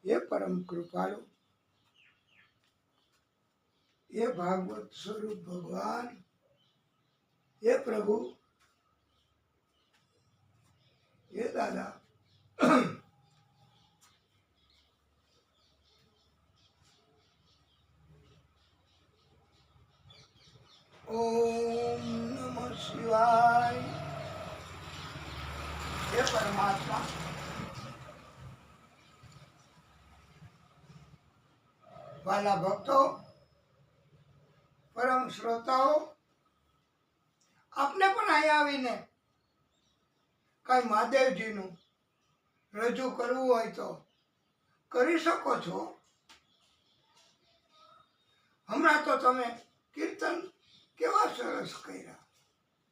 हे परम कृपालु, हे भागवत स्वरूप भगवान, हे प्रभु, हे दादा, ओम नमः शिवाय। हे परमात्मा, वाला भक्तों, परम श्रोताओ, आपने पण અહીં આવીને કઈ મહાદેવજીનું રજૂ કરવું હોય તો કરી શકો છો। હમણાં તો તમે કીર્તન કેવા સરસ કર્યા,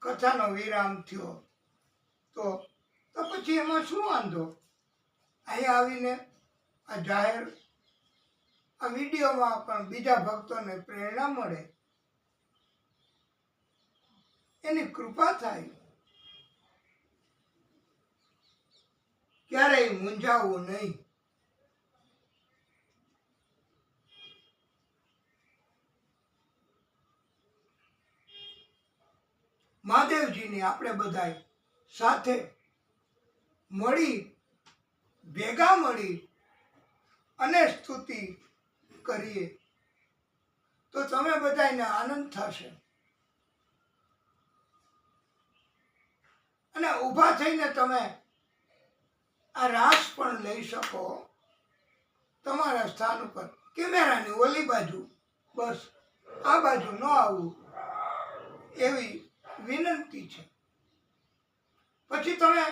કથાનો વિરામ થયો તો પછી એમાં શું વાંધો? અહીં આવીને આ જાહેર આ વિડીયોમાં પણ બીજા ભક્તોને પ્રેરણા મળે, એની કૃપા થાય। ક્યારેય મૂંઝાવવું નહીં। મહાદેવજીની આપણે બધાય સાથે મળી ભેગા મળી અને સ્તુતિ કરીએ તો તમે બધાને આનંદ થશે અને ઊભા થઈને તમે આ રાસ પણ લઈ શકો તમારા સ્થાન ઉપર। કેમેરાની ઓલી બાજુ, બસ આ બાજુ ન આવવું એવી વિનંતી છે। પછી તમે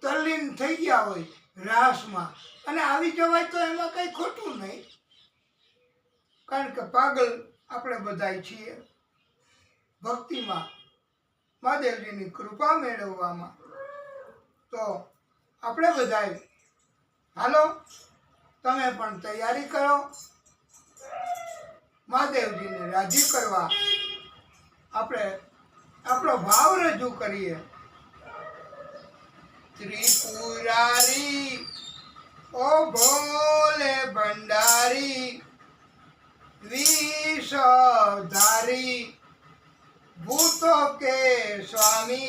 તલ્લીન થઈ ગયા હોય રાસમાં અને આવી જવાય તો એમાં કઈ ખોટું નહીં, કારણ કે પાગલ આપણે બધાય છીએ ભક્તિમાં, મહાદેવજીની કૃપા મેળવવામાં। તો આપણે બધાય હાલો, તમે પણ તૈયારી કરો મહાદેવજીને રાજી કરવા। આપણે આપણો ભાવ રજૂ કરીએ। ત્રિપુરારી ओ भोले भंडारी विषधारी भूतों के स्वामी,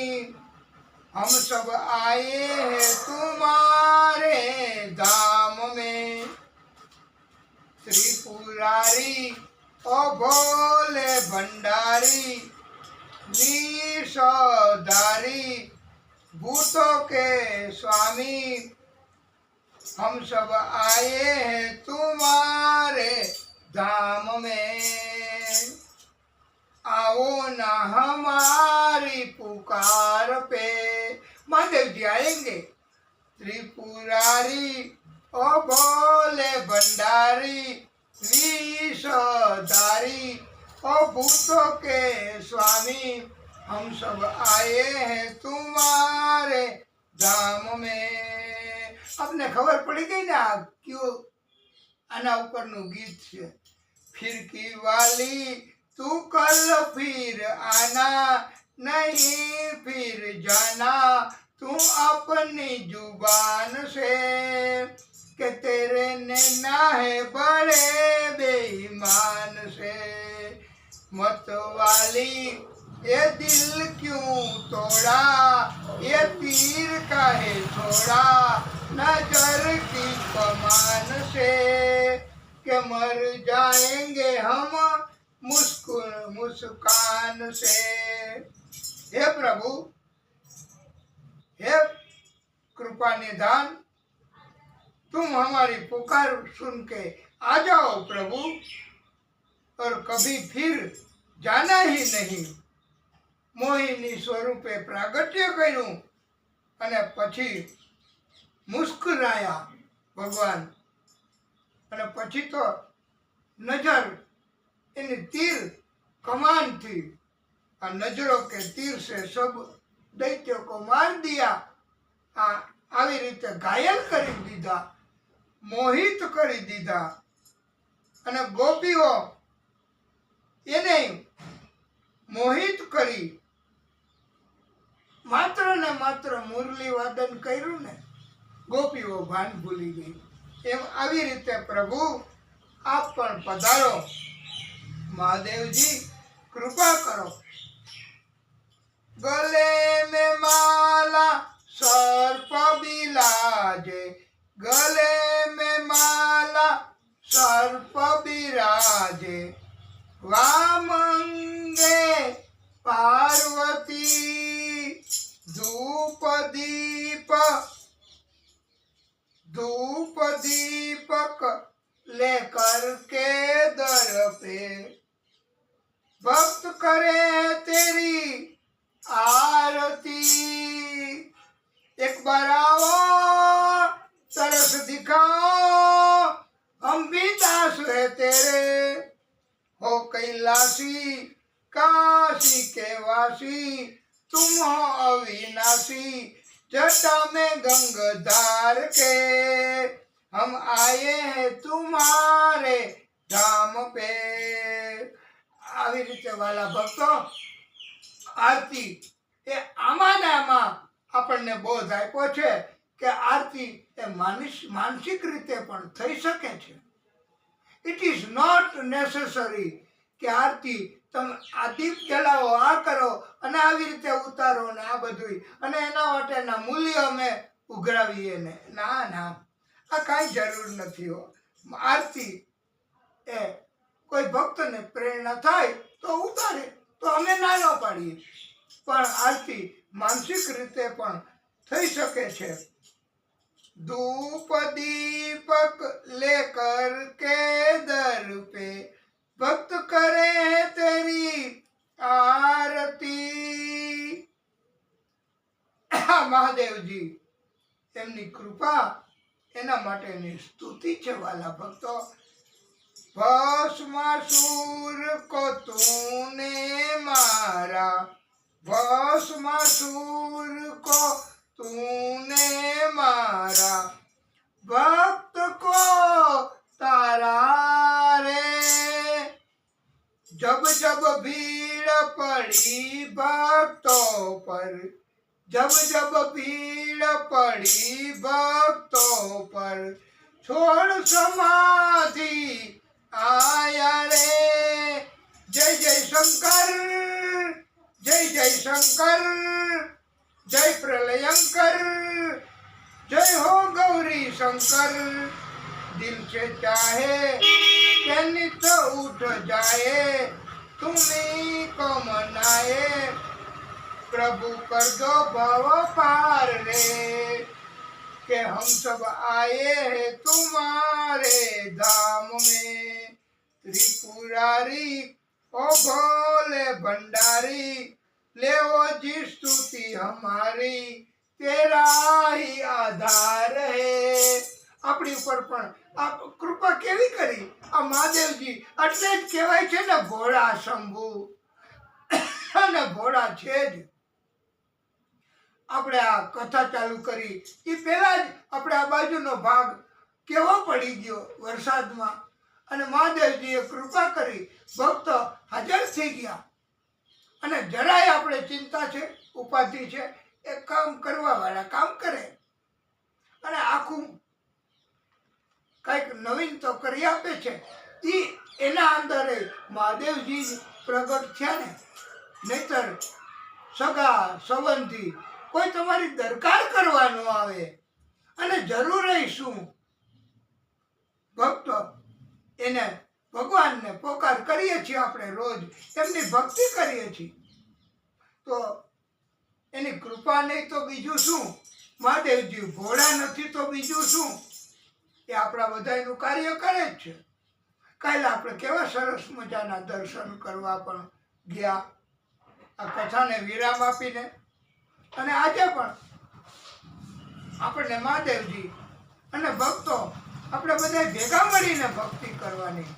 हम सब आए हैं तुम्हारे धाम में। त्रिपुरारी ओ भोले भंडारी विषधारी भूतों के स्वामी, हम सब आए हैं तुम्हारे धाम में। आओ ना हमारी पुकार पे। महादेव जी आएंगे। त्रिपुरारी ओ भोले भंडारी विषधारी ओ भूतों के स्वामी, हम सब आए हैं तुम्हारे धाम में। आपने खबर पड़ी गई ना क्यों आना ऊपर नु गीत है। फिर की वाली तू कल फिर आना, नहीं फिर जाना तू अपनी जुबान से, के तेरे नैना है बड़े बेईमान से। मत वाली ये दिल क्यों तोड़ा, ये तीर काहे छोड़ा, नजर की कमान से, के मर जाएंगे हम मुस्कान से। हे प्रभु, हे कृपा निधान, तुम हमारी पुकार सुन के आ जाओ प्रभु, और कभी फिर जाना ही नहीं। मोहिनी स्वरूपे प्रागट्य कर्યું અને પછી મુસ્કરાયા ભગવાન, અને પછી તો નજર એની તીર कमान थी, और नजरों के तीर से सब दैत्यों को मार दिया। આવી રીતે ઘાયલ કરી દીધા, મોહિત કરી દીધા, અને ગોપીઓ એને મોહિત કરી। માત્ર ને માત્ર મુરલી વાદન કર્યું ને ગોપીઓ ભાન ભૂલી ગઈ. એમ આવી રીતે પ્રભુ આપ પણ પધારો. મહાદેવજી કૃપા કરો. ગલે में माला सर्प बिराजे, गले में माला सर्प बिराजे, वामंगे पार्वती धूप दीपक लेकर के दर पे, भक्त करे तेरी आरती. एक बार आओ तरस दिखाओ, हम भी दास है तेरे, हो कैलाशी काशी के वासी, तुम हो अविनाशी जटा में गंगाधार के, हम आए हैं तुम्हारे धाम पे. આવી રીતે વાલા ભક્તો આરતી એ આમાં ને આમાં આપણને બોધ આપ્યો છે કે આરતી એ માનસિક રીતે પણ થઈ શકે છે. ઇટ ઇઝ નોટ નેસેસરી કે આરતી તમે આ દીપ જલાવો, આ કરો અને આવી રીતે ઉતારો ને આ બધું અને એના માટેના મૂલ્ય અમે ઉઘરાવીએ ને. ના ના, આ કાંઈ જરૂર નથી હો. આરતી એ કોઈ ભક્તને પ્રેરણા થાય તો ઉતારે તો અમે ના ન પાડીએ, પણ આરતી માનસિક રીતે પણ થઈ શકે છે. ધૂપ દીપક લેકર કે દર પે, ભક્ત કરે તેરી આરતી. મહાદેવજી એમની કૃપા, એના માટેની સ્તુતિ છે વાલા ભક્તો. भस्मासुर को तूने मारा, भस्मासुर को तूने मारा, भक्त को तारा रे. जब जब भीड़ पड़ी भक्तों पर, जब जब भीड़ पड़ी भक्तों पर, छोड़ समाधि आया रे. जय जय शंकर, जय जय शंकर, जय प्रलयंकर, जय हो गौरी शंकर. दिल से चाहे कि नित उठ जाए, तुम्हीं को मनाए, प्रभु कर दो भव पार रे, कि हम सब आए हैं तुम्हारे धाम में. त्रिपुरारी ओ भोले भंडारी, ले वो जी स्तुति हमारी, तेरा ही आधार है. આપણી ઉપર પણ આ કૃપા કેવી કરી આ મહાદેવજી. એટલે જ કહેવાય છે ને ભોળા શંભુ, અને ભોળા છે જ. આપણે આ કથા ચાલુ કરી એ પહેલા જ આપણે આ બાજુનો ભાગ કેવો પડી ગયો વરસાદમાં, અને મહાદેવજીએ કૃપા કરી, ભક્તો હાજર થઈ ગયા. અને જરાય આપણે ચિંતા છે, ઉપાધિ છે, એ કામ કરવા વાળા કામ કરે, અને આખું કંઈક નવીન તો કરી આપે છે. એના અંદર મહાદેવજી પ્રગટ થયા ને. નહીતર સગા સંબંધી કોઈ તમારી દરકાર કરવાનો આવે, અને જરૂર શું ભક્તો એને ભગવાનને પોકાર કરીએ છીએ આપણે રોજ, એમની ભક્તિ કરીએ છીએ, તો એની કૃપા નહીં તો બીજું શું. મહાદેવજી ભોળા નથી તો બીજું શું. એ આપણા બધાનું કાર્ય કરે જ છે. કાલે આપણે કેવા સરસ મજાના દર્શન કરવા પણ ગયા આ કથાને વિરામ આપીને. અને આજે પણ આપણને મહાદેવજી અને ભક્તો આપણે બધા ભેગા મળીને ભક્તિ કરવાની,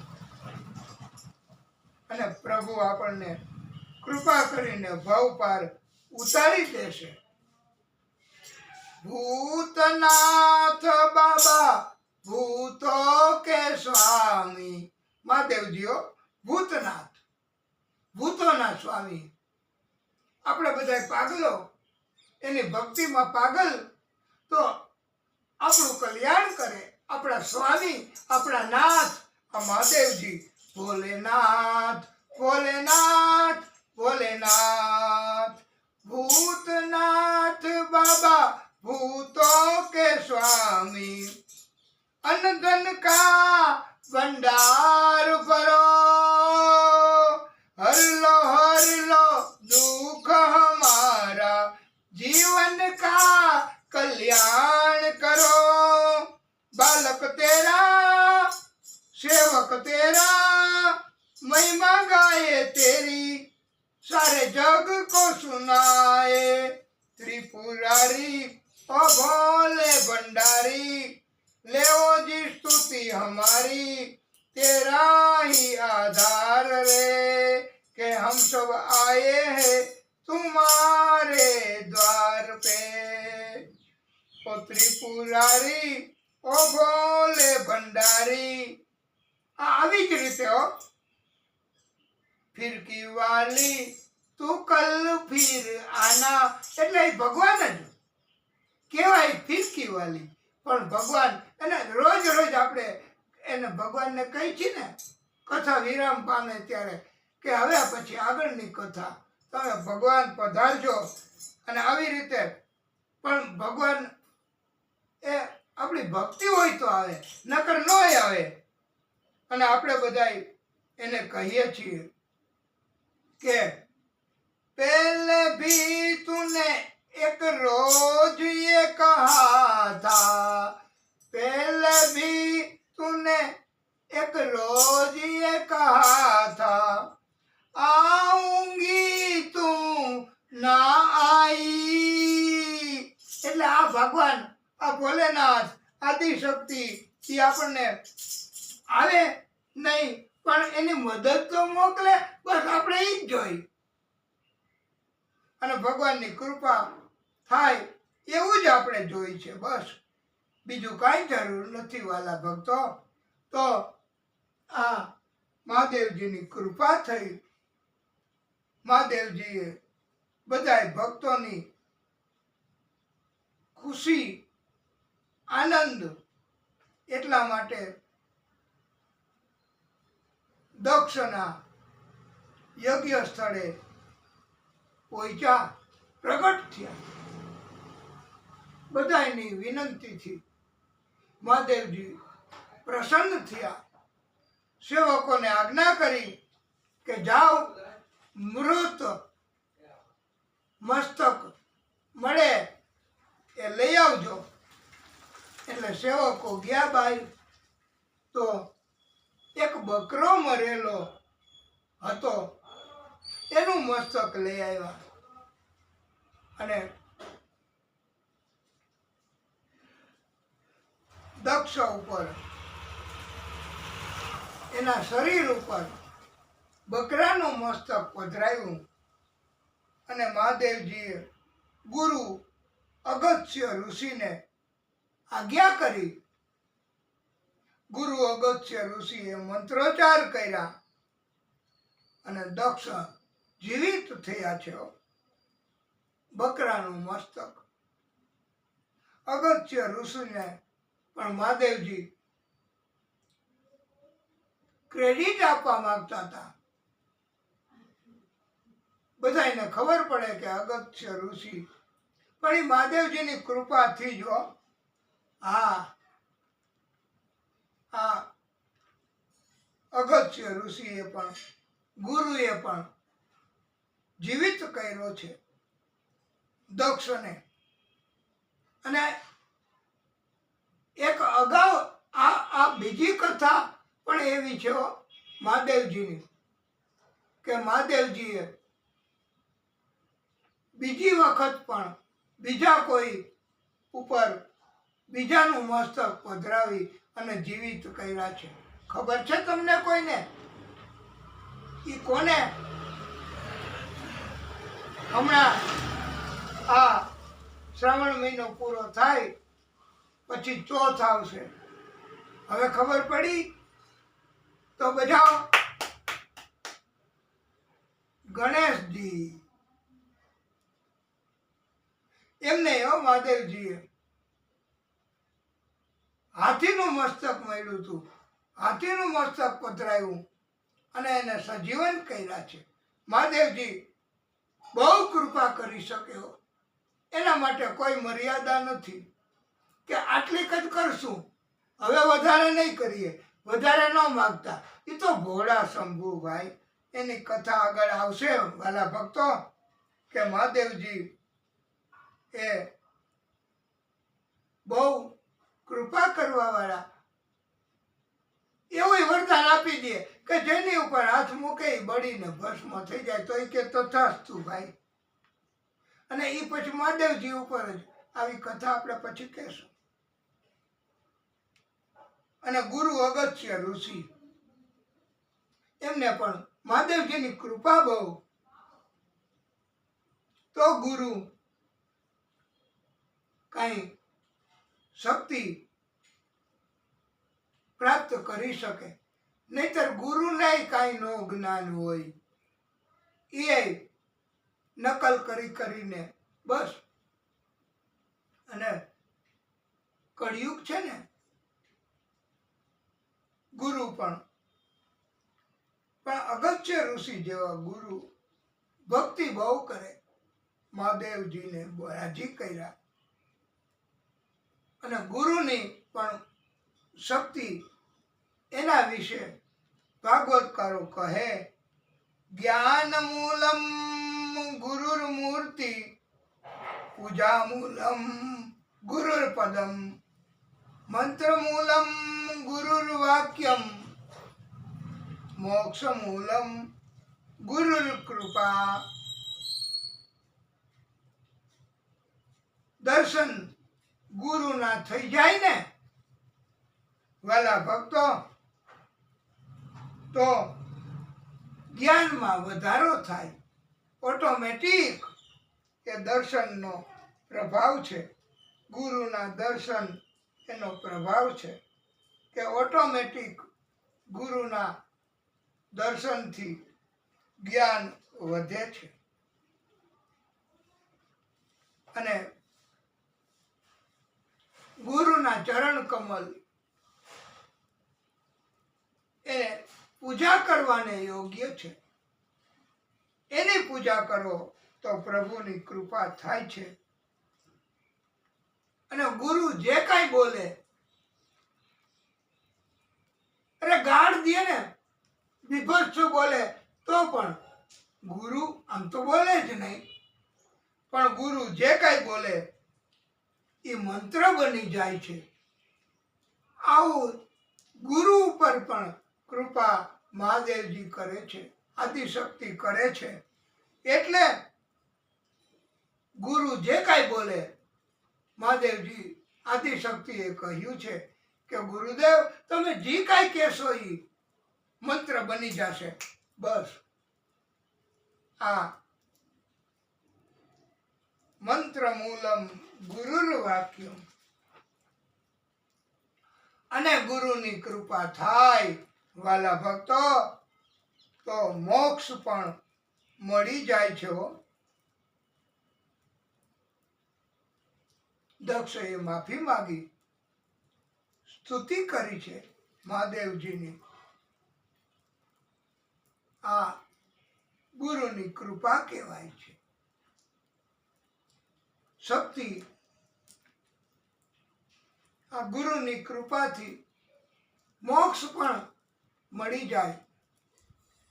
અને પ્રભુ આપણને કૃપા કરીને ભવ પાર ઉતારી દેશે. ભૂતનાથ બાબા ભૂતો કે સ્વામી. મહાદેવજીઓ ભૂતનાથ, ભૂતોના સ્વામી. આપણે બધા પાગલો, એની ભક્તિમાં પાગલ, તો આપણું કલ્યાણ કરે, આપણા સ્વામી, આપણા નાથ આ મહાદેવજી. ભોલેનાથ ભોલેનાથ ભોલેનાથ, ભૂતનાથ બાબા ભૂતો કે સ્વામી, અનધન કા भंडार भरो, हर लो दुख हमारा, जीवन का कल्याण करो। बालक तेरा सेवक तेरा, महिमा गाए तेरी, सारे जग को सुनाए। त्रिपुरारी ओ भोले भंडारी, लेओ जी स्तुति हमारी, तेरा ही आधार रे, के हम सब आए हैं तुम्हारे द्वार पे। ओ त्रिपुरारी ओ भोले भंडारी, આવી જ રીતે હો। ફિરકી વાલી તું કલ ફિર આના, એટલે ભગવાન જ કહેવાય ફિરકી વાલી, પણ ભગવાન એને રોજ રોજ આપણે એને ભગવાનને કહી છીએ ને કથા વિરામ પામે ત્યારે કે હવે પછી આગળની કથા તમે ભગવાન પધારજો, અને આવી રીતે પણ ભગવાન એ આપણી ભક્તિ હોય તો આવે, નકર ન આવે। અને આપણે બધા એને કહીએ છીએ કે પહેલે ભી તુને एक रोज ये कहा था, पहले भी तूने एक रोज ये कहा था, आऊंगी તું ના આઈ। એટલે આ ભગવાન આ ભોલેનાથ આદિશક્તિ એ આપણને આવે નહીં પણ એની મદદ તો મોકલે, બસ આપણે ઈ જ જોઈ અને ભગવાનની કૃપા થાય એવું જ આપણે જોઈ છે, બસ બીજું કાંઈ જરૂર નથી વાલા ભક્તો। તો આ મહાદેવજીની કૃપા થઈ, મહાદેવજીએ બધાય ભક્તોની ખુશી આનંદ એટલા માટે દક્ષના યજ્ઞ સ્થળે પહોંચ્યા, પ્રગટ થયા। બધાની વિનંતીથી મહાદેવજી પ્રસન્ન થયા, સેવકોને આજ્ઞા કરી કે જાઓ મૃત મસ્તક મળે એ લઈ આવજો। એટલે સેવકો ગયા બાઈ, તો એક બકરો મરેલો હતો એનું મસ્તક લઈ આવ્યા અને દક્ષ ઉપર એના શરીર ઉપર બકરાનું મસ્તક પધરાવ્યું અને મહાદેવજીએ ગુરુ અગસ્ત્ય ઋષિને આજ્ઞા કરી। ગુરુ અગસ્ત્ય ઋષિએ મંત્રોચ્ચાર કર્યા અને દક્ષ જીવિત થયા છે। બકરાનું મસ્તક અગસ્ત્ય ઋષિને પણ મહાદેવજી ક્રેડિટ આપવા માંગતા હતા। બધાને ખબર પડે કે અગસ્ત્ય ઋષિ પણ એ મહાદેવજીની કૃપાથી જો હા અગસ્ત્ય ઋષિએ પણ ગુરુએ પણ જીવિત કર્યો છે દક્ષને। અને એક અગાઉ આ બીજી કથા પણ એવી છે મહાદેવજીની કે મહાદેવજીએ બીજી વખત પણ બીજા કોઈ ઉપર બીજાનું મસ્તક પધરાવી અને જીવિત કર્યા છે। ખબર છે તમને કોઈને? ઈ કોને? હમણાં આ શ્રાવણ મહિનો પૂરો થાય પછી ચોથ આવશે, હવે ખબર પડી? તો બજાવો ગણેશજી, એમને મહાદેવજીએ હાથીનું મસ્તક મળ્યું હતું, હાથીનું મસ્તક પધરાયું અને એને સજીવન કર્યા છે. મહાદેવજી બહુ કૃપા કરી શક્યો. એના માટે કોઈ મર્યાદા નથી કે આટલી જ કરશું, હવે વધારે નહીં કરીએ, વધારે ન માગતા. એ તો ભોળા શંભુ ભાઈ. એની કથા આગળ આવશે વાલા ભક્તો, કે મહાદેવજી એ બહુ કૃપા કરવા વાળા. એવું વરદાન આપી દે કે જેની ઉપર હાથ મૂકે એ બળીને ભસ્મ થઈ જાય. તો એ કે તથાસ્તુ ભાઈ. અને એ પછી મહાદેવજી ઉપર જ આવી કથા આપણે પછી કહેશું. અને ગુરુ અગસ્ત્ય ઋષિ, એમને પણ મહાદેવજીની કૃપા બહુ. તો ગુરુ કઈ શક્તિ પ્રાપ્ત કરી શકે. નહીતર ગુરુને કાંઈ નો જ્ઞાન હોય, એ નકલ કરીને બસ. અને કળિયુગ છે ને, ગુરુ પણ અગસ્ત્ય ઋષિ જેવા ગુરુ ભક્તિ બહુ કરે, મહાદેવજીને રાજી કર્યા. અને ગુરુની પણ શક્તિ, એના વિશે ભાગવતકારો કહે, જ્ઞાન મૂલમ ગુરુર મૂર્તિ, પૂજા મૂલમ ગુરુર પદમ, મંત્ર મૂલમ ગુરુર વાક્યમ, મોક્ષ મૂલમ ગુરુર કૃપા. દર્શન ગુરુના થઈ જાય ને વાલા ભક્તો, તો જ્ઞાનમાં વધારો થાય ઓટોમેટિક. એ દર્શનનો પ્રભાવ છે, ગુરુના દર્શન એનો પ્રભાવ છે કે ઓટોમેટિક ગુરુના દર્શનથી જ્ઞાન વધે છે. અને ગુરુના ચરણ કમલ એ પૂજા કરવાને યોગ્ય છે. એની પૂજા કરો તો પ્રભુની કૃપા થાય છે. અને ગુરુ જે કાંઈ બોલે, અરે ગાળ દે ને, વિભત્સ બોલે તો પણ ગુરુ આમ તો બોલે જ નહીં, પણ ગુરુ જે કાંઈ બોલે એ મંત્ર બની જાય છે. આવું ગુરુ ઉપર પણ કૃપા મહાદેવજી કરે છે, આદિશક્તિ કરે છે. એટલે ગુરુ જે કાંઈ બોલે, મહાદેવજી આદિશક્તિએ કહ્યું છે કે ગુરુદેવ તમે જે કાંઈ કહેશો એ મંત્ર બની જશે. બસ આ મંત્ર મૂલમ ગુરુર વાક્યમ. અને ગુરુની કૃપા થાય વાલા ભક્તો, તો મોક્ષ પણ મળી જાય છે. દક્ષએ માફી માંગી, સ્તુતિ કરી છે મહાદેવજીની. આ ગુરુની કૃપા કહેવાય છે. શક્તિ આ ગુરુની કૃપાથી મોક્ષ પણ મળી જાય.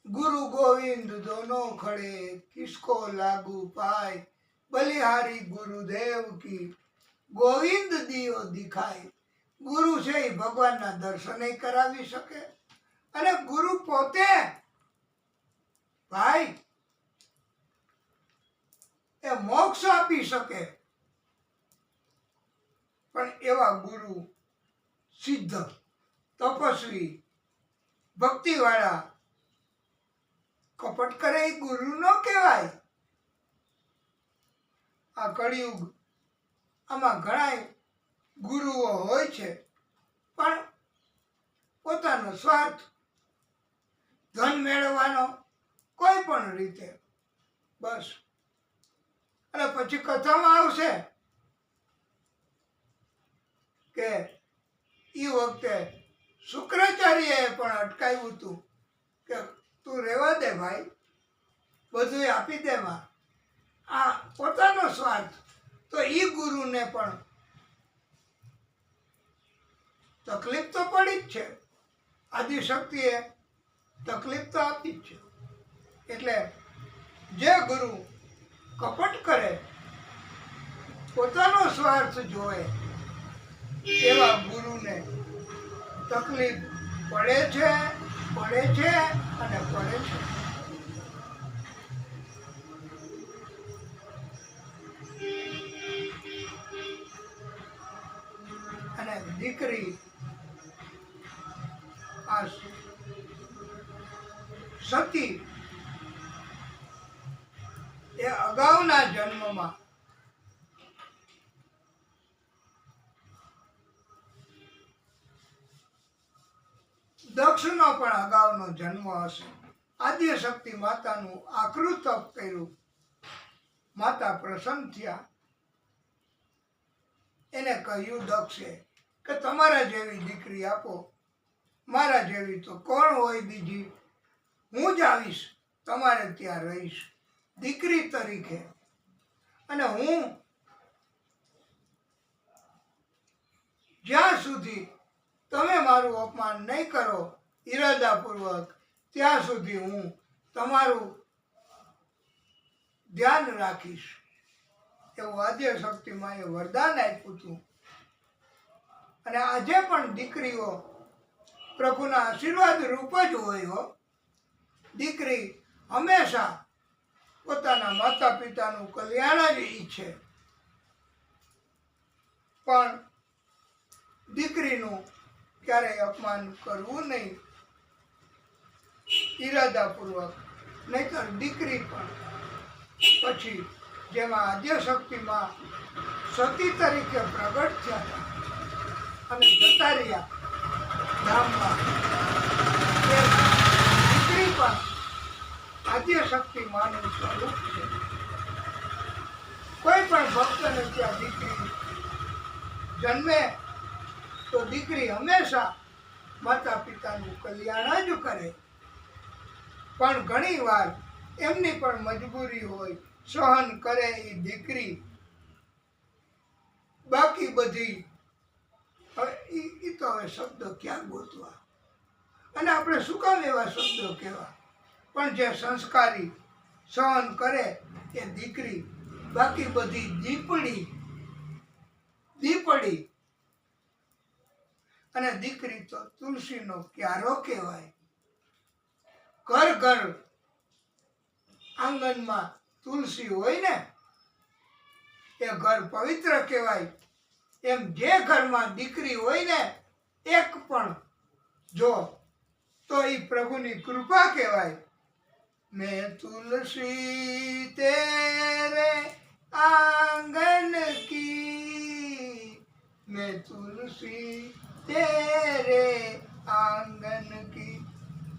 ગુરુ ગોવિંદ દોનો ખડે, કિસકો લાગુ પાય, બલિહારી ગુરુદેવ કી, ગોવિંદ દિયો દિખાય. ગુરુ છે એ ભગવાનના દર્શને કરાવી શકે. અને ગુરુ પોતે ભાઈ એ મોક્ષ આપી શકે. પણ એવા ગુરુ સિદ્ધ, તપસ્વી, ભક્તિવાળા કપટ કરે એ ગુરુ ન કહેવાય. આ કળિયુગ આમાં ઘણા ગુરુઓ હોય છે, પણ પોતાનો સ્વાર્થ, ધન મેળવવાનો કોઈ પણ રીતે, બસ. અને પછી કથામાં આવશે કે વખતે શુક્રાચાર્યએ પણ અટકાવ્યું હતું કે તું રહેવા દે ભાઈ, બધું આપી દે માં. આ પોતાનો સ્વાર્થ. તો એ ગુરુને પણ તકલીફ તો પડી જ છે. આદિશક્તિએ તકલીફ તો આપી જ છે. એટલે જે ગુરુ કપટ કરે, પોતાનો સ્વાર્થ જોવે, એવા ગુરુને તકલીફ પડે છે અને પડે છે. અને દીકરી આ સતી એ અગાઉના જન્મમાં દક્ષનો પણ અગાઉનો જન્મ હશે. આદ્યશક્તિ માતાનું આકૃત તપ કર્યું, માતા પ્રસન્ન થયા. એને કહ્યું દક્ષે કે તમારા જેવી દીકરી આપો, મારા જેવી તો કોણ હોય બીજી, હું જ આવીશ, તમારે ત્યાં રહીશ દીકરી તરીકે. અને હું જ્યાં સુધી તમે મારું અપમાન નહીં કરો ઈરાદાપૂર્વક, ત્યાં સુધી હું તમારું ધ્યાન રાખીશ. એવું આદ્યશક્તિમાં વરદાન આપ્યું હતું. અને આજે પણ દીકરીઓ પ્રભુના આશીર્વાદ રૂપ જ હોય. દીકરી હંમેશા પોતાના માતા પિતાનું કલ્યાણ જ ઈચ્છે, પણ દીકરીનું ક્યારેય અપમાન કરવું નહીં ઈરાદાપૂર્વક, નહીંતર દીકરી પણ પછી જેમાં આદ્યશક્તિમાં સતી તરીકે પ્રગટ થયા અને જતા રહ્યા ધામમાં, દીકરી પણ આદ્યશક્તિ માનું સ્વરૂપ છે. કોઈ પણ ભક્તને ત્યાં દીકરી જન્મે તો દીકરી હંમેશા માતા પિતાનું કલ્યાણ જ કરે. પણ ઘણી વાર એમની પણ મજબૂરી હોય, સહન કરે એ દીકરી. બાકી બધી એ તો હવે શબ્દો ક્યાં ગોતવા, અને આપણે શું કામ એવા શબ્દો કહેવા. પણ જે સંસ્કારી સહન કરે એ દીકરી, બાકી બધી દીપડી. અને દીકરી તો તુલસીનો ક્યારો કહેવાય. ઘર ઘર આંગણમાં તુલસી હોય ને, એ ઘર પવિત્ર કહેવાય. એમ જે ઘરમાં દીકરી હોય ને એક પણ જો, તો એ પ્રભુની કૃપા કહેવાય. મેં તુલસી તેરે આંગન કી, મેં તુલસી તેરે આંગન કી.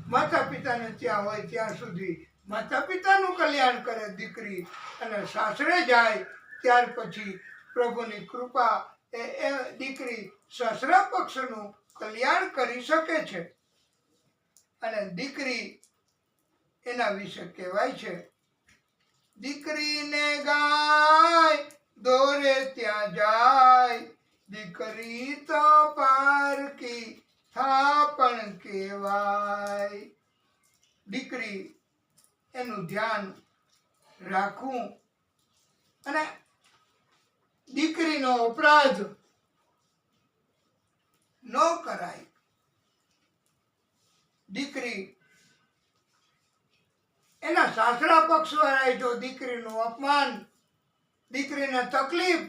માતા પિતાને ત્યાં હોય ત્યાં સુધી માતા પિતાનું કલ્યાણ કરે દીકરી, અને સાસરે જાય ત્યાર પછી પ્રભુની કૃપા એ દીકરી સસરા પક્ષનું કલ્યાણ કરી શકે છે. અને દીકરી એના વિશે કહેવાય છે, દીકરીને ગાય દોરે ત્યાં જાય, દીકરી તો પારકી થાપણ કહેવાય. દીકરી એનું ધ્યાન રાખવું, અને દીકરીનો અપરાધ ન કરાય. દીકરી એના સાસરા પક્ષવાળાએ જો દીકરીનું અપમાન, દીકરીને તકલીફ,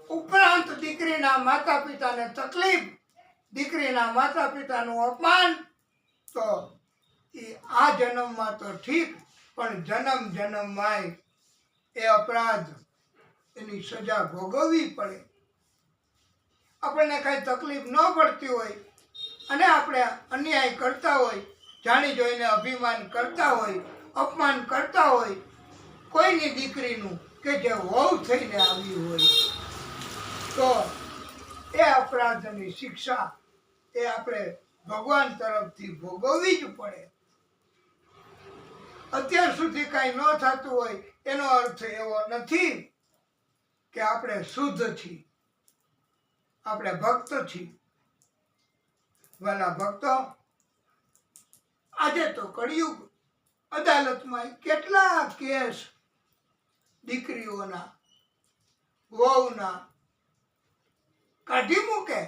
ઉપરાંત દીકરીના માતા પિતાને તકલીફ, દીકરીના માતા પિતાનું અપમાન, તો એ આ જન્મમાં તો ઠીક, પણ જન્મમાંય એ અપરાધ એની સજા ભોગવવી પડે. આપણને કાંઈ તકલીફ ન પડતી હોય અને આપણે અન્યાય કરતા હોય, જાણી જોઈને અભિમાન કરતા હોય, અપમાન કરતા હોય કોઈની દીકરીનું કે જે વહુ થઈને આવી હોય, તો એ અપરાધની શિક્ષા એ આપણે ભગવાન તરફથી ભોગવવી જ પડે. અત્યાર સુધી કાંઈ ન થતું હોય એનો અર્થ એવો નથી કે આપણે શુદ્ધ છીએ, આપણે ભક્ત છીએ. વાલા ભક્તો, આજે તો કળિયુગ, અદાલતમાં કેટલા કેસ દીકરીઓના, વહુના કાઢી મૂકે.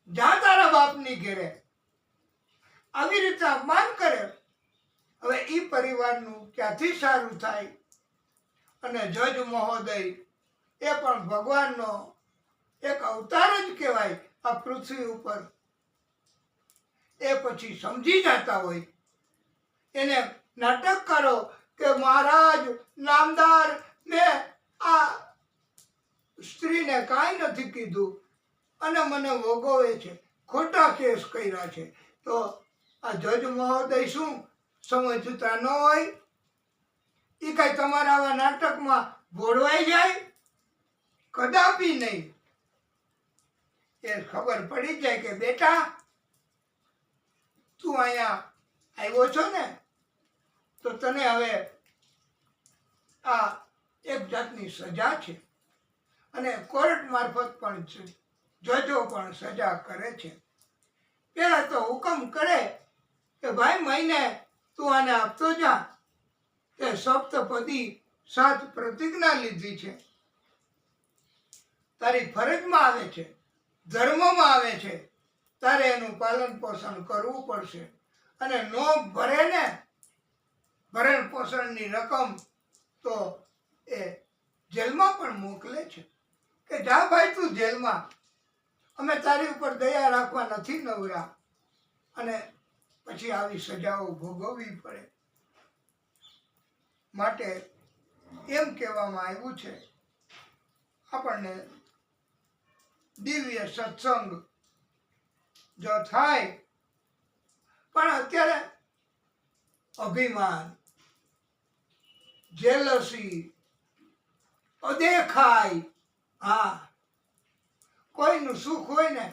જા તારા બાપની ઘેરે, આવી રીતે અપમાન કરે. હવે એ પરિવારનું ક્યાંથી સારું થાય? અને જજ મહોદય એ પણ ભગવાનનો એક અવતાર જ કહેવાય આ પૃથ્વી ઉપર. એ પછી સમજી જતા હોય, એને નાટક કરો કે મહારાજ નામદાર મેં આ સ્ત્રીને કાંઈ નથી કીધું અને મને ભોગવે છે, ખોટા કેસ કર્યા છે. તો આ જજ મહોદય શું સમજતા ન હોય? એ કાંઈ તમારા આવા નાટકમાં ભોળવાઈ જાય? કદાપી નહીં. એ ખબર પડી જાય કે બેટા તું અહીંયા આવ્યો છો ને, તો તને હવે આ એક જાતની સજા છે. અને કોર્ટ મારફત પણ જજો પણ સજા કરે છે. પહેલા તો હુકમ કરે કે ભાઈ મહિને તું આને આપતો જા, તે સપ્તપદી 7 પ્રતિજ્ઞા લીધી છે, તારી ફરજમાં આવે છે, ધર્મમાં આવે છે, તારે એનું પાલન પોષણ કરવું પડશે. અને નો ભરે ને ભરણ પોષણની રકમ તો એ જેલમાં પણ મોકલે છે કે જા ભાઈ તું જેલમાં, અમે તારી ઉપર દયા રાખવા નથી નવરા. અને પછી આવી સજાઓ ભોગવવી પડે. માટે એમ કહેવામાં આવ્યું છે આપણને, દિવ્ય સત્સંગ જો થાય, પણ અત્યારે અભિમાન, જેલસી, અદેખાઈ, હા, કોઈનું સુખ હોય ને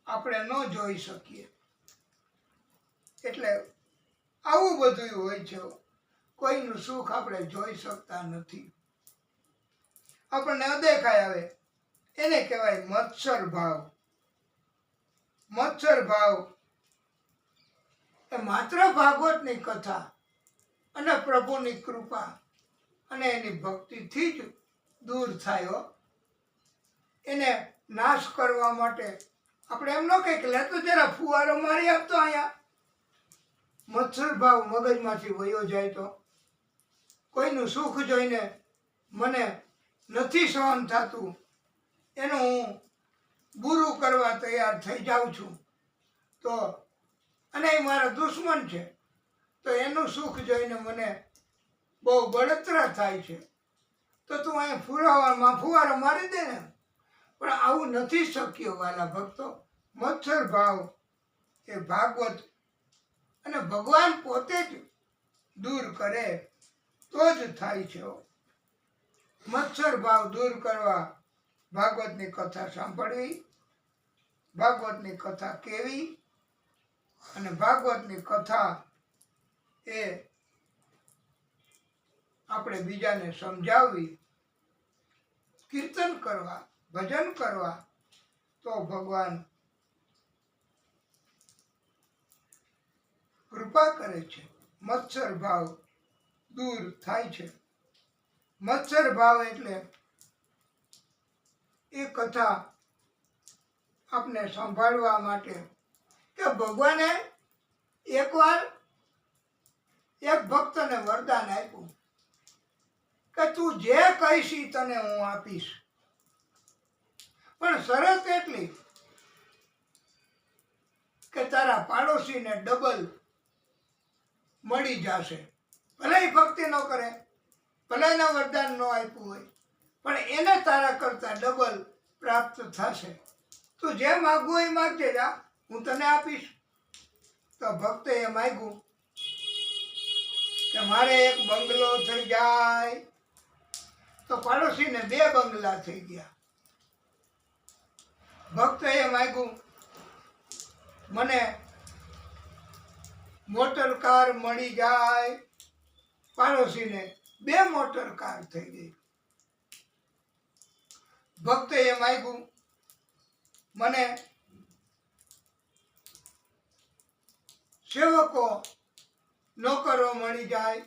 આપણે ન જોઈ શકીએ. એટલે આવું બધું હોય છે. કોઈનું સુખ આપણે જોઈ શકતા નથી. આપણને અદેખાઈ આવે એને કહેવાય મત્સર ભાવ. મત્સર ભાવ એ માત્ર ભાગવતની કથા અને પ્રભુની કૃપા અને એની ભક્તિથી જ દૂર થાય. એને નાશ કરવા માટે આપણે એમ ન કહીએ કે લે તો જરા ફુવારો મારી આપતો અહીંયા. મત્સર ભાવ મગજમાંથી વયો જાય તો કોઈનું સુખ જોઈને મને નથી સહન થતું, એનું હું બુરું કરવા તૈયાર થઈ જાઉં છું. તો અને એ મારા દુશ્મન છે, તો એનું સુખ જોઈને મને બહુ બળતરા થાય છે. તો તું અહીં ફુવારો મારી દે ને. પણ આવું નથી શક્ય વાલા ભક્તો. મત્સર ભાવ એ ભાગવત અને ભગવાન પોતે જ દૂર કરે તો જ થાય છે. મત્સર ભાવ દૂર કરવા ભાગવતની કથા સાંભળવી, ભાગવતની કથા કહેવી અને ભાગવતની કથા એ આપણે બીજાને સમજાવવી, કીર્તન કરવા, ભજન કરવા, તો ભગવાન કૃપા કરે છે. મત્સર ભાવ દૂર થાય છે. મત્સર ભાવ એટલે એ કથા આપને સંભાળવા માટે કે ભગવાને એકવાર એક ભક્તને વરદાન આપ્યું કે તું જે કહીશ ઈ તને હું આપીશ, પણ શરત એટલી કે તારા પાડોશીને ડબલ મળી જશે. ભલે એ ભક્તિ ન કરે, ભલે એને વરદાન ન આપ્યું હોય, પણ એને તારા કરતા ડબલ પ્રાપ્ત થશે. તું જે માગવું એ માગજે, જા હું તને આપીશ. તો ભક્તે એ માગ્યું કે મારે એક બંગલો થઈ જાય, તો પાડોશીને 2 બંગલા થઈ ગયા. ભક્તએ માગ્યું મને મોટર કાર મળી જાય. પાડોશીને 2 મોટર કાર થઈ ગઈ. ભક્તએ માગ્યું મને સેવકો નોકરો મળી જાય.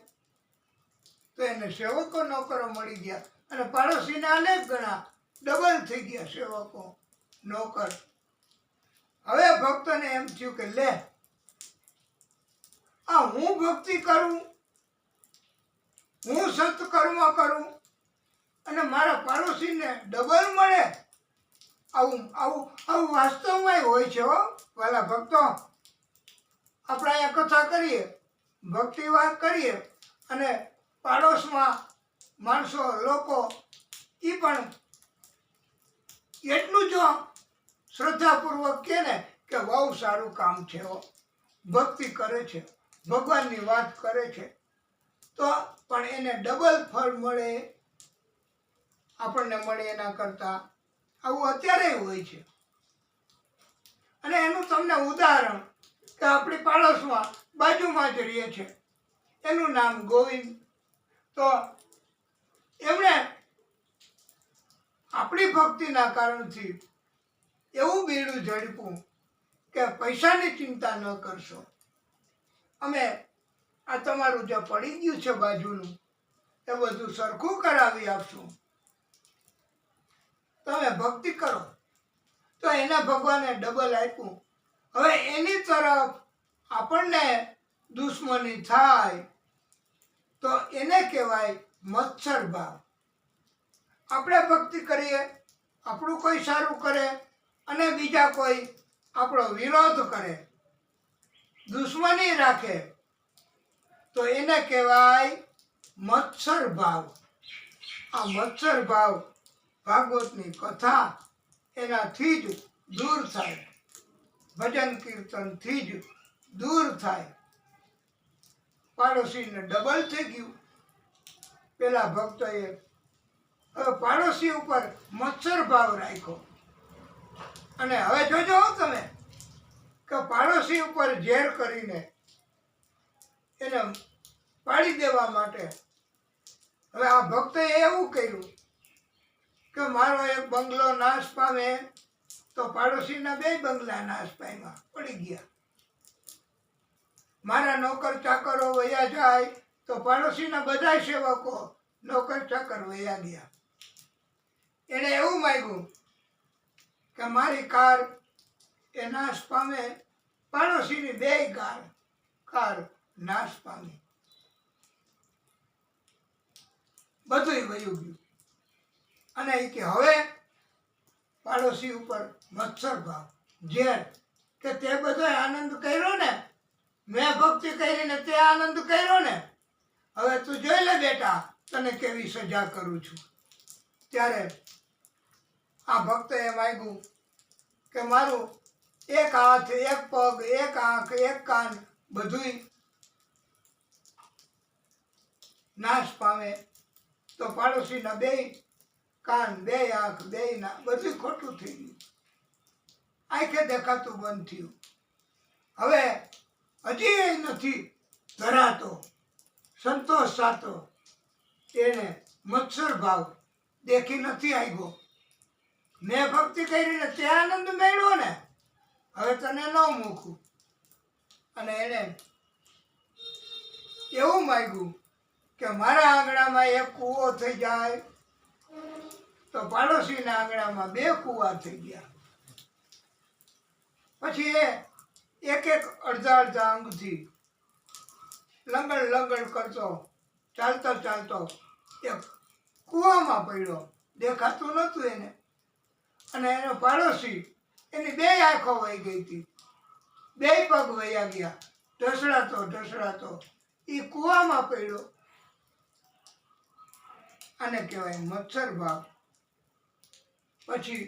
તો એને સેવકો નોકરો મળી ગયા અને પાડોશીને અનેક ગણા ડબલ થઈ ગયા સેવકો નોકર. હવે ભક્તને એમ થયું કે લે આ હું ભક્તિ કરું, હું સત્કર્મ કરું અને મારા પાડોશીને ડબલ મળે. આવું આવું આવું વાસ્તવમાં હોય છે હો વાલા ભક્તો. આપણે અહીંયા કથા કરીએ, ભક્તિ વાત કરીએ અને પાડોશમાં માણસો લોકો એ પણ એટલું જો શ્રદ્ધાપૂર્વક કહે ને કે બહુ સારું કામ છે હો, ભક્તિ કરે છે, ભગવાનની વાત કરે છે, તો પણ એને ડબલ ફળ મળે, આપણને મળે એના કરતાં. આવું અત્યારે હોય છે. અને એનું તમને ઉદાહરણ કે આપણી પાડોશમાં બાજુમાં જ રહે છે, એનું નામ ગોવિંદ. તો એમણે આપણી ભક્તિના કારણથી એવું બીડું ઝડપ્યું કે પૈસાની ચિંતા ન કરશો, અમે આ તમારું જે પડી ગયું છે બાજુનું એ બધું સરખું કરાવી આપશું, તમે ભક્તિ કરો. તો એને ભગવાને ડબલ આપ્યું. હવે એની તરફ આપણને દુશ્મની થાય તો એને કહેવાય મત્સર ભાવ. આપણે ભક્તિ કરીએ, આપણું કોઈ સારું કરે અને બીજા કોઈ આપણો વિરોધ કરે, દુશ્મની રાખે, તો એને કહેવાય મત્સર ભાવ. આ મત્સર ભાવ ભાગવતની કથા એનાથી જ દૂર થાય, ભજન કીર્તનથી જ દૂર થાય. પાડોશીને ડબલ થઈ ગયું. પેલા ભક્તોએ હવે પાડોશી ઉપર મત્સર ભાવ રાખ્યો. અને હવે જોજો તમે કે પાડોશી ઉપર ઝેર કરીને એને પાડી દેવા માટે હવે આ ભક્તએ એવું કર્યું કે મારો એક બંગલો નાશ પામે તો પાડોશીના 2 બંગલા નાશ પામ્યા, પડી ગયા. મારા નોકર ચાકરો વયા જાય તો પાડોશીના બધા સેવકો નોકર ચાકર વયા ગયા. એણે એવું માંગ્યું કે મારી કાર એ નાશ પામે, પાડોશીની 2 કાર નાશ પામી. બધું વયું ગયું. અને એ કે હવે પાડોશી ઉપર મત્સર ભાવ, ઝેર કે તે બધો આનંદ કર્યો ને, મેં ભક્તિ કરીને તે આનંદ કર્યો ને, હવે તું જોઈ લે બેટા તને કેવી સજા કરું છું. ત્યારે આ ભક્તએ માંગ્યું કે મારું 1 હાથ, 1 પગ, 1 આંખ, 1 કાન બધુંય નાશ પામે. તો પાડોશીના 2 કાન, 2 આંખ, 2 ના બધું ખોટું થઈ ગયું, આંખે દેખાતું બંધ થયું. હવે હજી નથી ધરાતો, સંતોષ સાતો, એને મત્સર ભાવ દેખી નથી આવ્યો. મેં ભક્તિ કરીને તે આનંદ મેળવ્યો ને, હવે તને ન મૂકું. અને એને એવું માંગ્યું કે મારા આંગણામાં 1 કૂવો થઈ જાય. તો પાડોશીના આંગણામાં 2 કૂવા થઈ ગયા. પછી એ એક અડધા અંગથી લંગડ કરતો ચાલતો એક કૂવામાં પડ્યો, દેખાતું નહોતું એને. અને એનો પાડોશી એની 2 આંખો વહી ગઈ હતી, 2 પગ વહ્યા ગયા, ઢસડાતો એ કૂવામાં પડ્યો. આને કહેવાય મત્સર ભાવ. પછી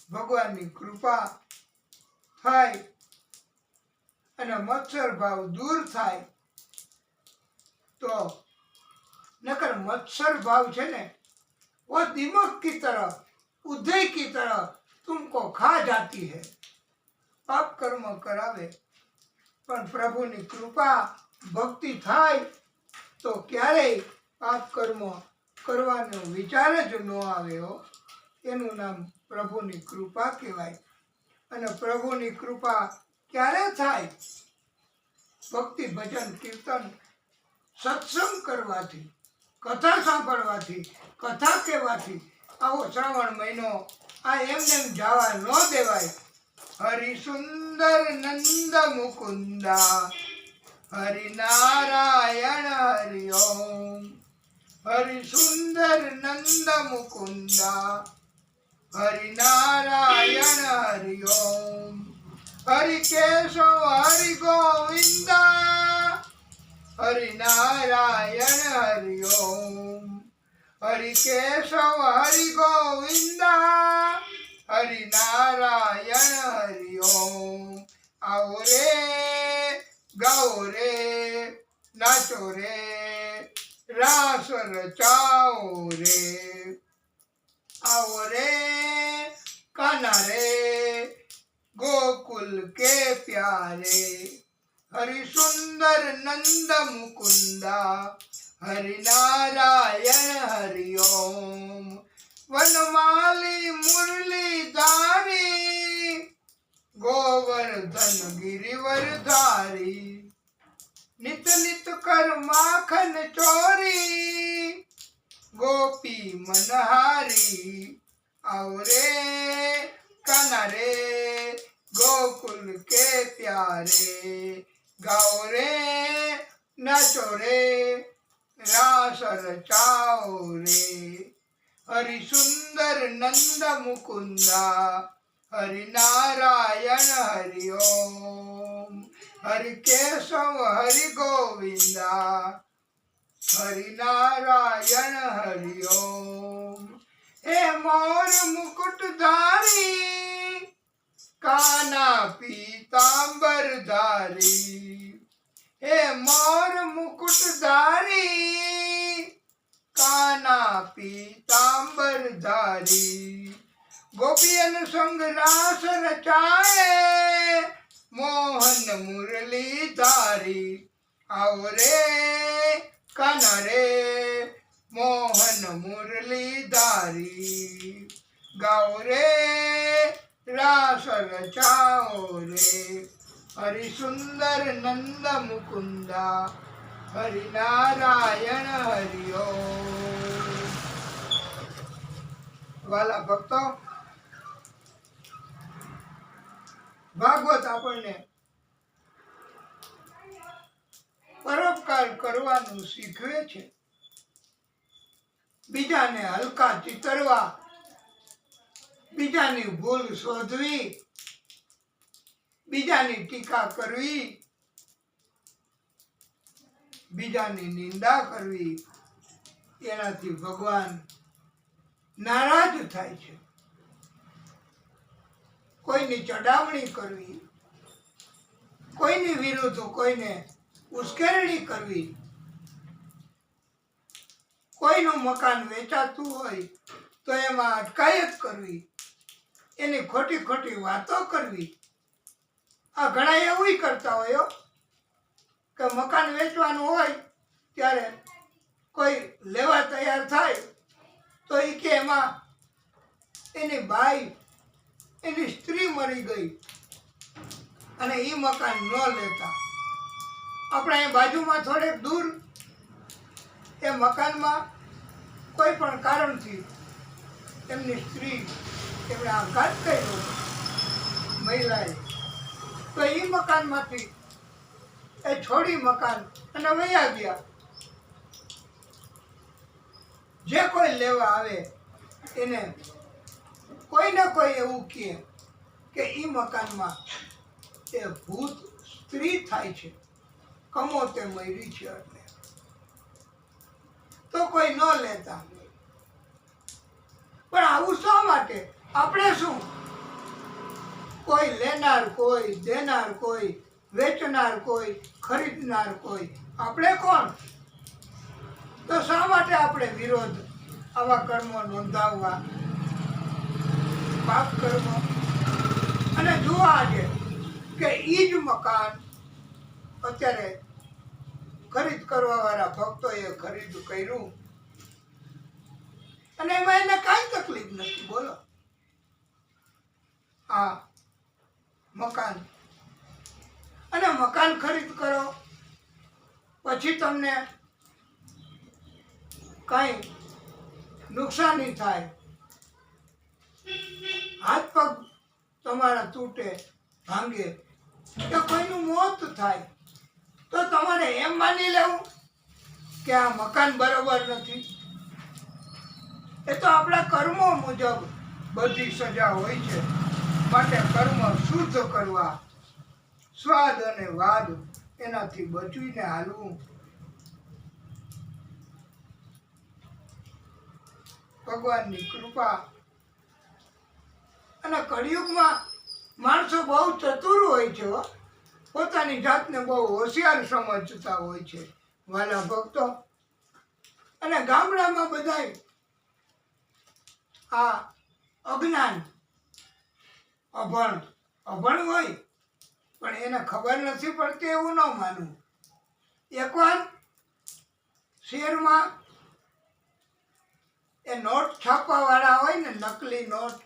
ભગવાનની કૃપા થાય અને મત્સર ભાવ દૂર થાય. તો નકર મત્સર ભાવ છે ને वो दिमाग की तरह उदय की तरह तुमको खा जाती है। पाप कर्म करावे પણ પ્રભુની કૃપા ભક્તિ થાય તો ક્યારેય પાપ કર્મ કરવાનો વિચાર જ ન આવે હો. એનું નામ પ્રભુની કૃપા કહેવાય. અને પ્રભુની કૃપા ક્યારે થાય? ભક્તિ ભજન કીર્તન સત્સંગ કરવાથી, કથા સાંભળવાથી, કથા કહેવાથી. આવો શ્રાવણ મહિનો આ એમને જવા ન દેવાય. હરિ સુંદર નંદ મુકુંદા હરિ નારાયણ હરિ ઓમ. હરિ સુંદર નંદ મુકુંદા હરિ નારાયણ હરિ ઓમ. હરિ કેશવ હરિ ગોવિંદા હરિ નારાયણ હરિ ઓમ. હરિ કેશવ હરિ ગોવિંદા હરિ નારાયણ હરિ ઓમ. આવો રે ગાઓ રે નાચો રે રાસ રચાઓ રે. आओ रे कान्हा रे गोकुल के प्यारे. हरि सुंदर नंद मुकुंदा हरि नारायण हरि ओम. वनमाली मुरली धारी गोवर्धन गिरिवर धारी. नित नित कर माखन चोरी गोपी मनहारी. आओ रे कान्हा रे गोकुल के प्यारे. गाओ रे नाचो रे रास रचाओ रे. हरि सुंदर नंद मुकुंदा हरि नारायण हरि ओम. हरि केशव हरि गोविंदा हरि नारायण हरि ओम. हे मोर मुकुटधारी कान्हा पीतांबर धारी. हे मोर मुकुटधारी कान्हा पीतांबर धारी. गोपियन संग रास रचाए मोहन मुरली धारी. आओ रे कान्हा रे मोहन मुरली धारी. गाओ रे रास रचाओ रे. हरि सुंदर नंद मुकुंदा हरि नारायण हरि ओम. વાલા ભક્તો, ભાગવત આપણને પરોપકાર કરવાનું શીખવે છે. બીજાને હલકા ચિતરવા, બીજાની ભૂલ શોધવી, બીજાની ટીકા કરવી, બીજાની નિંદા કરવી, એનાથી ભગવાન નારાજ થાય છે. કોઈની ચડાવણી કરવી, કોઈની વિરુદ્ધ કોઈને ઉશ્કેરણી કરવી, કોઈનું મકાન વેચાતું હોય તો એમાં અટકાયત કરવી, એની ખોટી ખોટી વાતો કરવી. આ ઘણા એવું કરતા હોય કે મકાન વેચવાનું હોય ત્યારે કોઈ લેવા તૈયાર થાય તો એ કે એમાં એની બાઈ, એની સ્ત્રી મરી ગઈ અને એ મકાન ન લેતા. આપણે અહીં બાજુમાં થોડેક દૂર એ મકાનમાં કોઈ પણ કારણથી એમની સ્ત્રી એમણે આઘાત કર્યો મહિલાએ, તો એ મકાનમાંથી એ છોડી મકાન અને વયા ગયા. જે કોઈ લેવા આવે એને કોઈ ને કોઈ એવું કહે કે એ મકાનમાં એ ભૂત સ્ત્રી થાય છે, કમોતે મરી છે, એટલે તો કોઈ ન લેતા. પણ આવું શા માટે? આપણે શું, કોઈ લેનાર કોઈ, દેનાર કોઈ, વેચનાર કોઈ, ખરીદનાર કોઈ, આપણે કોણ? તો શા માટે આપણે વિરોધ આવા કર્મો નોંધાવવા? પાપ કર્મ. અને જુઓ આજે કે ઈ જ મકાન અત્યારે ખરીદ કરવાવાળા ભક્તોએ ખરીદ કર્યું અને એમાં એને કાંઈ તકલીફ નથી. બોલો, આ મકાન અને મકાન ખરીદ કરો પછી તમને કાંઈ નુકસાની થાય, હાથ પગ તમારા તૂટે ભાંગે કે કોઈનું મોત થાય, તો તમારે એમ માની લેવું કે આ મકાન બરોબર નથી. એ તો આપણા કર્મો મુજબ બધી સજા હોય છે. માટે કર્મ શુદ્ધ કરવા, સ્વાદ અને વાદ એનાથી બચીને હાલવું. ભગવાનની કૃપા. અને કળિયુગમાં માણસો બહુ ચતુર હોય છે, પોતાની જાતને બહુ હોશિયાર સમજતા હોય છે વાલા ભક્તો. અને ગામડામાં બધાય આ અજ્ઞાન, અભણ હોય પણ એને ખબર નથી પડતી એવું ન માનવું. એકવાર શહેરમાં એ નોટ છાપવાવાળા હોય ને, નકલી નોટ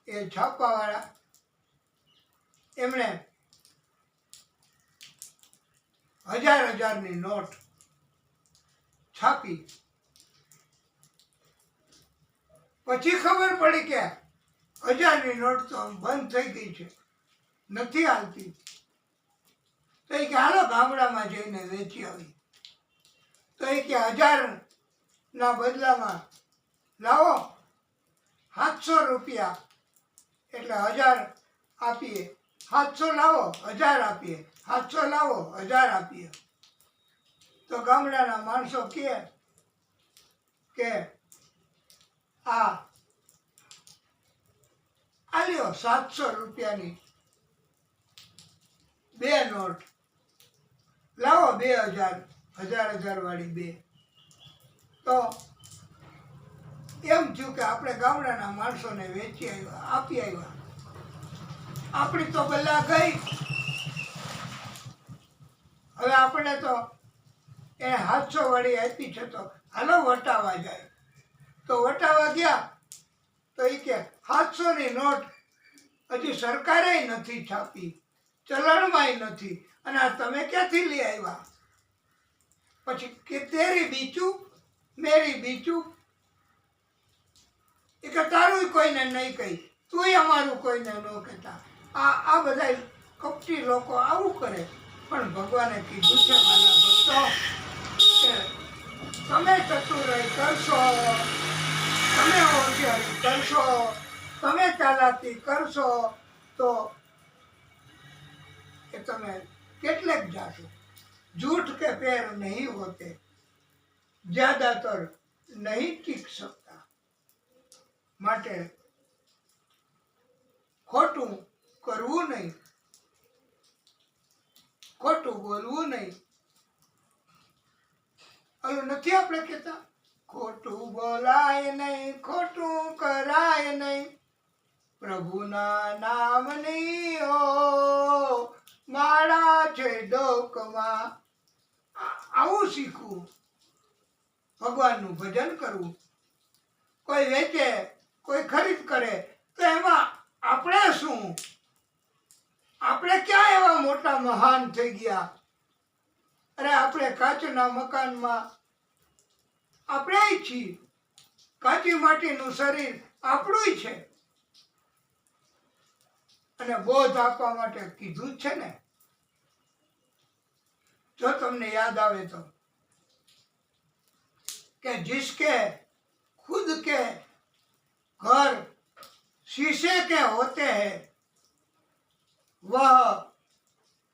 એ છાપવાવાળા, એમણે 1000-1000ની નોટ છાપી. પછી ખબર પડી કે 1000ની નોટ તો બંધ થઈ ગઈ છે, નથી હાલતી. તો એ કે હાલો ગામડામાં જઈને વેચી આવી. તો એ કે 1000ના બદલામાં લાવો 700 રૂપિયા, એટલે 1000 આપીએ, 700 લાવો 1000 આપીએ, 700 લાવો 1000 આપીએ. તો ગામડાના માણસો કે આ લ્યો 700 રૂપિયાની 2 નોટ લાવો, 2000, 1000 વાળી 2. તો એમ થયું કે આપણે ગામડાના માણસોને વેચી આવ્યા, આપી આવ્યા. આપણી તો ગલ્લા ગઈ. હવે આપણે તો એ 700 વાળી આપી છે, તો હાલો વટાવા જાય. તો વટાવા ગયા તો એ કે 700ની નોટ હજી સરકારે નથી છાપી, ચલણમાંય નથી, અને આ તમે ક્યાંથી લઈ આવ્યા? પછી કે તેરી બીચું મેરી બીચું. એ કે તારું કોઈને નહીં કહી, તુંય અમારું કોઈને ન કહેતા. આ બધા કપટી લોકો આવું કરે. પણ ભગવાને કીધું છે મારા ભક્તો કે તમે ચતુરાઈ કરશો, તમે હોશિયારી કરશો, તમે ચાલાકી કરશો તો એ તમે કેટલેક જાશો. झूठ के पैर नहीं होते, ज्यादातर नहीं टिक सकता. માટે ખોટું કરવું નહીં, ખોટું બોલવું નહીં. હવે નથી આપણે કહેતા ખોટું બોલાય નહીં, ખોટું કરાય નહીં, પ્રભુના નામની ઓ માળા છે ડોકમાં. આવું શીખવું, ભગવાનનું ભજન કરવું. કોઈ વેચે, કોઈ ખરીદ કરે તો એમાં આપણે શું? આપણે ક્યાં એવા મોટા મહાન થઈ ગયા? અરે આપણે કાચના મકાનમાં આપણે છીએ, કાચી માટીનું શરીર આપણું છે. અને બોધ આપવા માટે કીધું જ છે ને. જો તમને યાદ આવે તો કે जिसके खुद के घर शीशे के होते हैं वह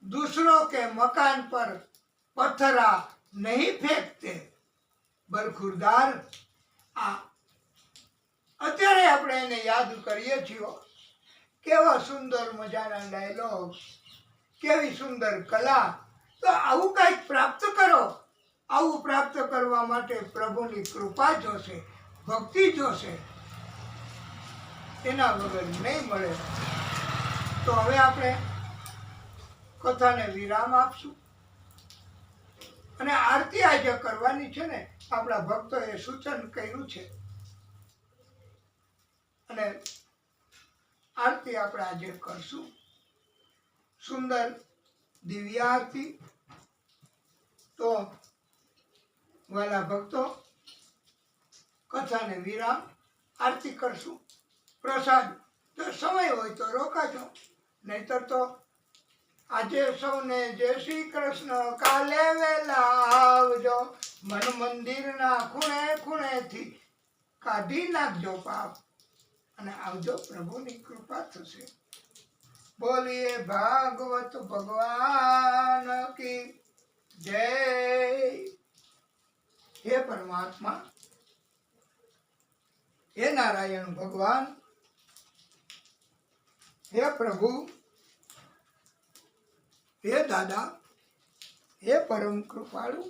दूसरों के मकान पर पत्थरा नहीं फेंकते. बरखुरदार. અત્યારે આપણે એને યાદ કરીએ છીએ. કેવા સુંદર મજાના ડાયલોગ, કેવી સુંદર કલા. તો આવું કંઈક પ્રાપ્ત કરો. આવું પ્રાપ્ત કરવા માટે પ્રભુની કૃપા જોશે, ભક્તિ જોશે. એના વગર નહીં મળે. તો હવે આપણે કથાને વિરામ આપશું. અને આરતી આજે કરવાની છે ને, આપણા ભક્તોએ સૂચન કર્યું છે. અને આરતી આપણે આજે કરશું. સુંદર દિવ્ય આરતી. તો વાલા ભક્તો, કથાને વિરામ, આરતી કરશું. પ્રસાદ જો સમય હોય તો રોકાજો, નહીતર તો આજે સૌને જય શ્રી કૃષ્ણ. કાલે વેલા આવજો, મન મંદિરના ખૂણે ખૂણેથી કાઢી નાખજો પાપ, અને આવજો, પ્રભુની કૃપા થશે. બોલીએ ભાગવત ભગવાન કી જય. હે પરમાત્મા, હે નારાયણ ભગવાન, હે પ્રભુ, હે દાદા, હે પરમ કૃપાળુ,